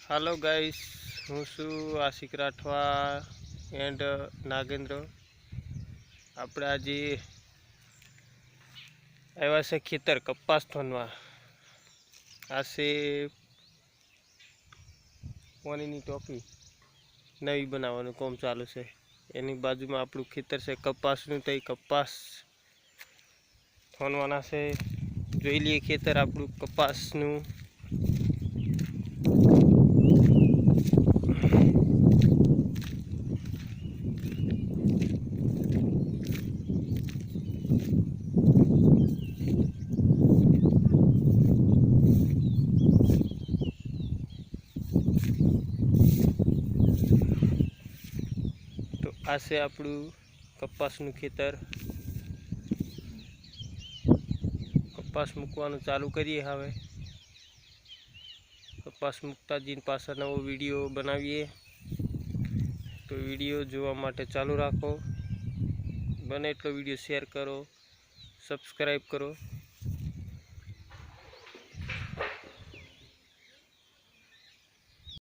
Hello guys, हूँ છું આશિક Rathwa and Nagendra. આપણે આજે આવ્યા છે ખેતર કપાસ થોનવા। આ છે પાણીની ટોપી નવી બનાવવાનું કામ ચાલુ છે। એની બાજુમાં આપણું ખેતર છે કપાસનું, તો કપાસ થોનવાના છે। જોઈ લઈએ ખેતર આપણું કપાસનું। તો આ છે આપણું કપાસનું ખેતર। કપાસ મૂકવાનું ચાલુ કરીએ। હવે કપાસ મૂકતા જઈને પાછા નવો વિડીયો બનાવીએ, તો વિડીયો જોવા માટે ચાલુ રાખો। બને એટલો વિડીયો શેર કરો, સબસ્ક્રાઈબ કરો।